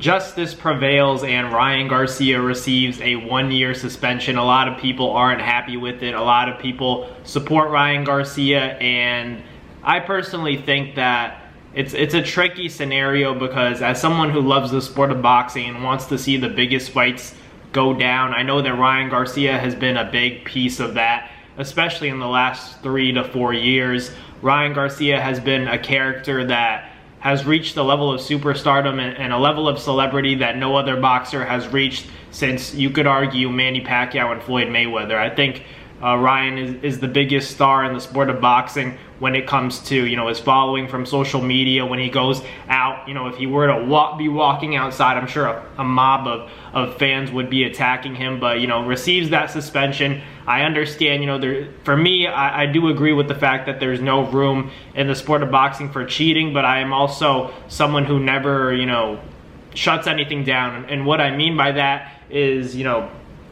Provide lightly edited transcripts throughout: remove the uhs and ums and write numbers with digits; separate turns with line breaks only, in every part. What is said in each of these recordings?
Justice prevails and Ryan Garcia receives a 1-year suspension. A lot of people aren't happy with it. A lot of people support Ryan Garcia, and I personally think that it's a tricky scenario because as someone who loves the sport of boxing and wants to see the biggest fights go down, I know that Ryan Garcia has been a big piece of that, especially in the last 3 to 4 years. Ryan Garcia has been a character that has reached the level of superstardom and a level of celebrity that no other boxer has reached since, you could argue, Manny Pacquiao and Floyd Mayweather. I think Ryan is the biggest star in the sport of boxing when it comes to, his following from social media. When he goes out, if he were to be walking outside, I'm sure a mob of fans would be attacking him, but, receives that suspension. I understand, for me, I do agree with the fact that there's no room in the sport of boxing for cheating, but I am also someone who never, shuts anything down. And what I mean by that is,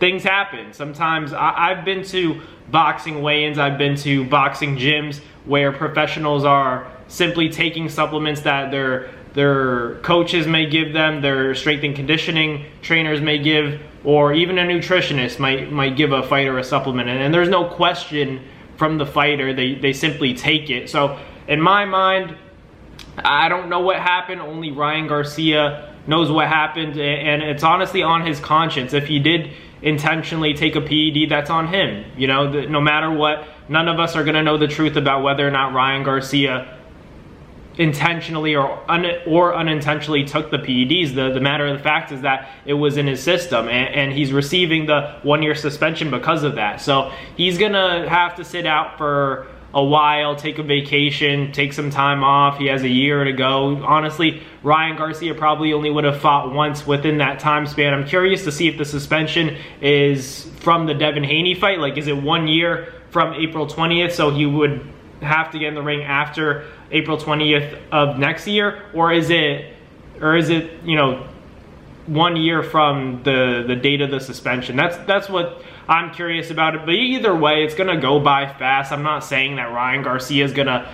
things happen. Sometimes I've been to boxing weigh-ins, I've been to boxing gyms where professionals are simply taking supplements that their coaches may give them, their strength and conditioning trainers may give, or even a nutritionist might give a fighter a supplement, and there's no question from the fighter, they simply take it. So in my mind, I don't know what happened, only Ryan Garcia knows what happened, and it's honestly on his conscience. If he did intentionally take a PED, that's on him. No matter what, none of us are going to know the truth about whether or not Ryan Garcia intentionally or unintentionally took the PEDs. The matter of the fact is that it was in his system, and he's receiving the 1-year suspension because of that. So he's going to have to sit out for a while, take a vacation, take some time off. He has a year to go. Honestly, Ryan Garcia probably only would have fought once within that time span. I'm curious to see if the suspension is from the Devin Haney fight. Like, is it 1 year from April 20th, so he would have to get in the ring after April 20th of next year, or is it 1 year from the date of the suspension? That's what I'm curious about it. But either way, it's gonna go by fast. I'm not saying that Ryan Garcia is gonna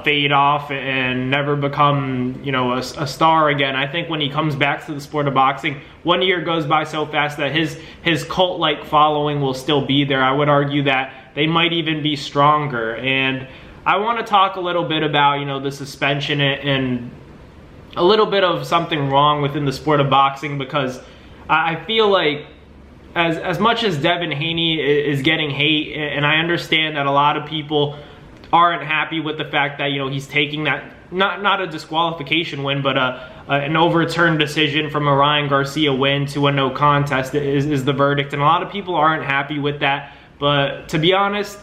fade off and never become a star again. I think when he comes back to the sport of boxing, 1 year goes by so fast that his cult-like following will still be there. I would argue that they might even be stronger. And I want to talk a little bit about the suspension and a little bit of something wrong within the sport of boxing, because I feel like as much as Devin Haney is getting hate, and I understand that a lot of people aren't happy with the fact that he's taking that, not a disqualification win, but an overturned decision from a Ryan Garcia win to a no contest is the verdict, and a lot of people aren't happy with that. But to be honest,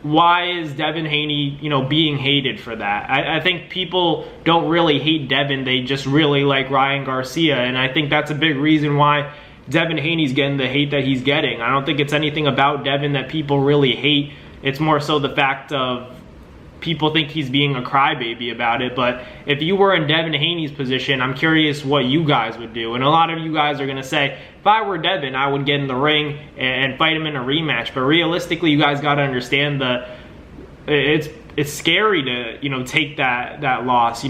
why is Devin Haney, being hated for that? I think people don't really hate Devin, they just really like Ryan Garcia, and I think that's a big reason why Devin Haney's getting the hate that he's getting. I don't think it's anything about Devin that people really hate. It's more so the fact of people think he's being a crybaby about it. But if you were in Devin Haney's position, I'm curious what you guys would do. And a lot of you guys are going to say, if I were Devin, I would get in the ring and fight him in a rematch. But realistically, you guys got to understand that it's scary to take that loss.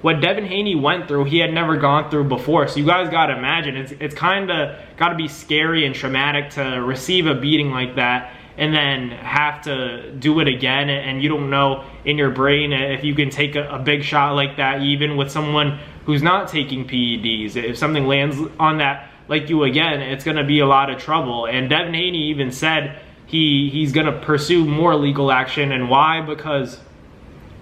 What Devin Haney went through, he had never gone through before. So you guys got to imagine, it's kind of got to be scary and traumatic to receive a beating like that and then have to do it again, and you don't know in your brain if you can take a big shot like that, even with someone who's not taking PEDs. If something lands on that like you again, it's going to be a lot of trouble. And Devin Haney even said he's going to pursue more legal action. And why? Because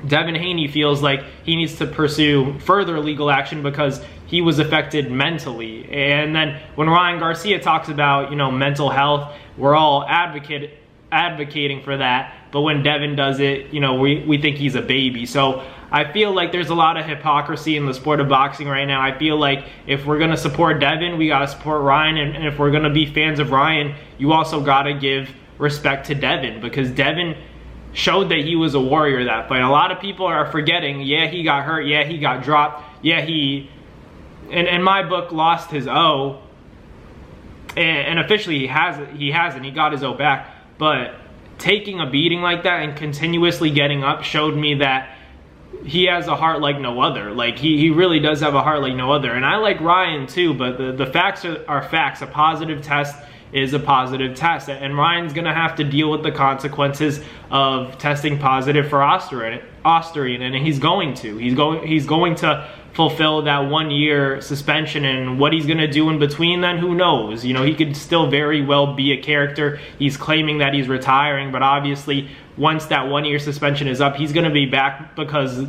Devin Haney feels like he needs to pursue further legal action because he was affected mentally. And then when Ryan Garcia talks about mental health, we're all advocating for that, but when Devin does it, we think he's a baby. So I feel like there's a lot of hypocrisy in the sport of boxing right now. I feel like if we're going to support Devin, we got to support Ryan, and if we're going to be fans of Ryan, you also got to give respect to Devin, because Devin showed that he was a warrior that fight. A lot of people are forgetting, yeah, he got hurt, yeah, he got dropped, yeah, he, in my book, lost his O, and officially he hasn't, he got his O back, but taking a beating like that and continuously getting up showed me that he has a heart like no other. Like he really does have a heart like no other. And I like Ryan too, but the facts are facts. A positive test is a positive test, and Ryan's gonna have to deal with the consequences of testing positive for Austrian, and he's going to fulfill that 1 year suspension. And what he's gonna do in between then, who knows? You know, he could still very well be a character. He's claiming that he's retiring, but obviously once that 1 year suspension is up, he's gonna be back because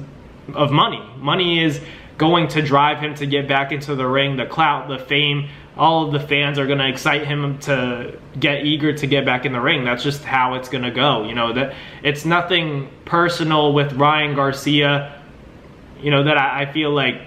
of money. Money is going to drive him to get back into the ring. The clout, the fame, all of the fans are going to excite him to get eager to get back in the ring. That's just how it's going to go. You know, that it's nothing personal with Ryan Garcia, you know, that I feel like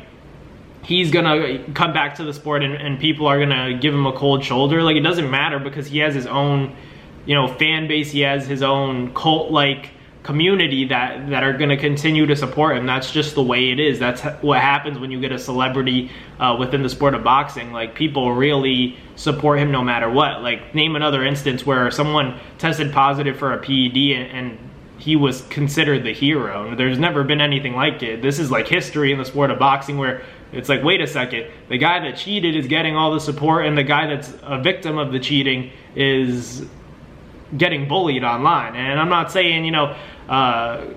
he's going to come back to the sport and people are going to give him a cold shoulder. Like, it doesn't matter because he has his own, you know, fan base. He has his own cult-like community that are going to continue to support him. That's just the way it is. That's what happens when you get a celebrity within the sport of boxing. Like, people really support him no matter what. Like, name another instance where someone tested positive for a PED and he was considered the hero. There's never been anything like it. This is like history in the sport of boxing where it's like, wait a second, the guy that cheated is getting all the support and the guy that's a victim of the cheating is getting bullied online. And I'm not saying, you know,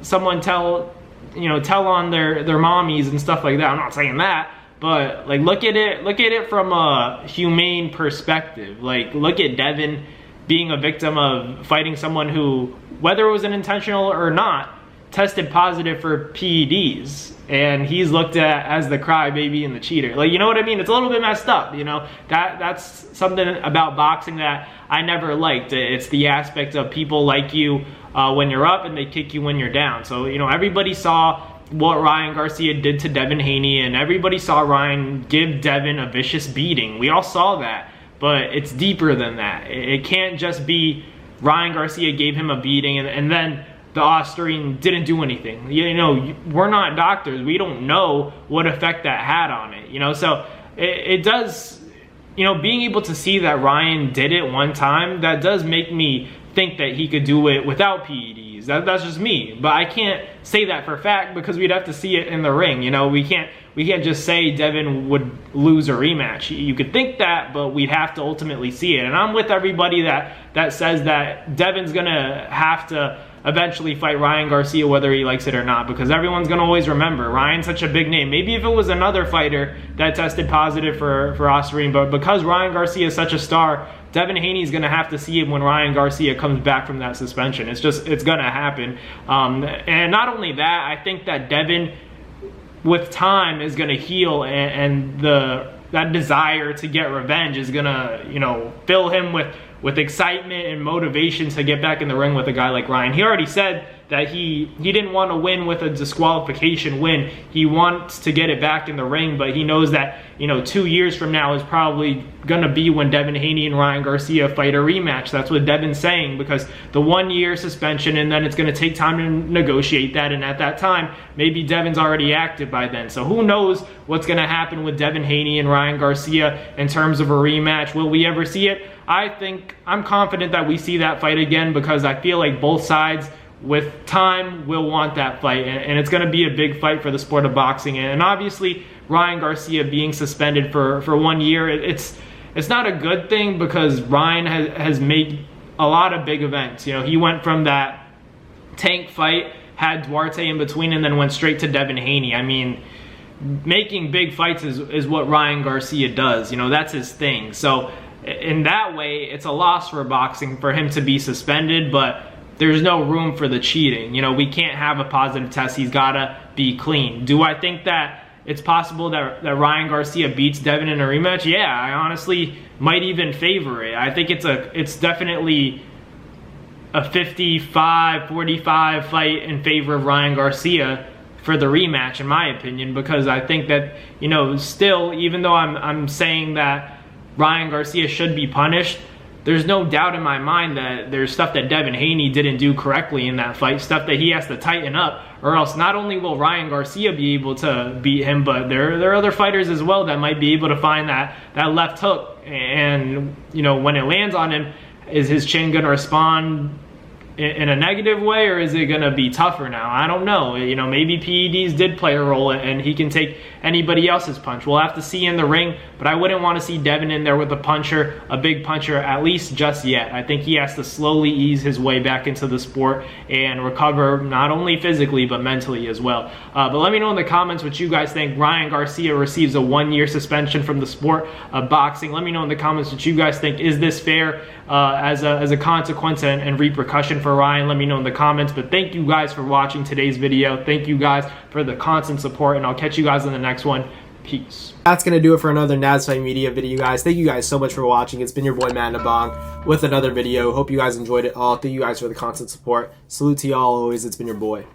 someone tell on their mommies and stuff like that. I'm not saying that, but like look at it from a humane perspective. Like, look at Devin being a victim of fighting someone who, whether it was an intentional or not, tested positive for PEDs, and he's looked at as the crybaby and the cheater. Like, you know what I mean? It's a little bit messed up, you know? That's something about boxing that I never liked. It's the aspect of people like you when you're up and they kick you when you're down. So, you know, everybody saw what Ryan Garcia did to Devin Haney, and everybody saw Ryan give Devin a vicious beating. We all saw that, but it's deeper than that. It can't just be Ryan Garcia gave him a beating and then the Austrian didn't do anything. You know, we're not doctors. We don't know what effect that had on it, you know? So it does, you know, being able to see that Ryan did it one time, that does make me think that he could do it without PEDs. That's just me. But I can't say that for a fact because we'd have to see it in the ring. You know, we can't just say Devin would lose a rematch. You could think that, but we'd have to ultimately see it. And I'm with everybody that says that Devin's gonna have to eventually fight Ryan Garcia whether he likes it or not, because everyone's gonna always remember Ryan's such a big name. Maybe if it was another fighter that tested positive for Austrian, but because Ryan Garcia is such a star, Devin Haney's gonna have to see it when Ryan Garcia comes back from that suspension. It's gonna happen. And not only that, I think that Devin, with time, is gonna heal, and that desire to get revenge is gonna, you know, fill him with excitement and motivation to get back in the ring with a guy like Ryan. He already said that he didn't want to win with a disqualification win. He wants to get it back in the ring, but he knows that, you know, 2 years from now is probably gonna be when Devin Haney and Ryan Garcia fight a rematch. That's what Devin's saying, because the 1 year suspension, and then it's gonna take time to negotiate that, and at that time, maybe Devin's already active by then. So who knows what's gonna happen with Devin Haney and Ryan Garcia in terms of a rematch. Will we ever see it? I'm confident that we see that fight again, because I feel like both sides with time will want that fight, and it's going to be a big fight for the sport of boxing. And obviously Ryan Garcia being suspended for 1 year, it's not a good thing, because Ryan has made a lot of big events. You know, he went from that Tank fight, had Duarte in between, and then went straight to Devin Haney. I mean, making big fights is what Ryan Garcia does. You know, that's his thing. So in that way, it's a loss for boxing for him to be suspended, but there's no room for the cheating. You know, we can't have a positive test. He's gotta be clean. Do I think that it's possible that Ryan Garcia beats Devin in a rematch? Yeah, I honestly might even favor it. I think it's definitely a 55-45 fight in favor of Ryan Garcia for the rematch, in my opinion, because I think that, you know, still, even though I'm saying that Ryan Garcia should be punished, there's no doubt in my mind that there's stuff that Devin Haney didn't do correctly in that fight, stuff that he has to tighten up, or else not only will Ryan Garcia be able to beat him, but there are other fighters as well that might be able to find that left hook. And, you know, when it lands on him, is his chin gonna respond in a negative way, or is it going to be tougher now? I don't know. You know, maybe PEDs did play a role and he can take anybody else's punch. We'll have to see in the ring, but I wouldn't want to see Devin in there with a puncher, a big puncher, at least just yet. I think he has to slowly ease his way back into the sport and recover not only physically but mentally as well. But let me know in the comments what you guys think. Ryan Garcia receives a 1-year suspension from the sport of boxing. Let me know in the comments what you guys think. Is this fair as a consequence and repercussion for Ryan? Let me know in the comments. But thank you guys for watching today's video. Thank you guys for the constant support, and I'll catch you guys in the next one. Peace. That's going to do it for another NASFIGHT Media video, guys. Thank you guys so much for watching. It's been your boy, Matt Nabong, with another video. Hope you guys enjoyed it all. Thank you guys for the constant support. Salute to y'all always. It's been your boy.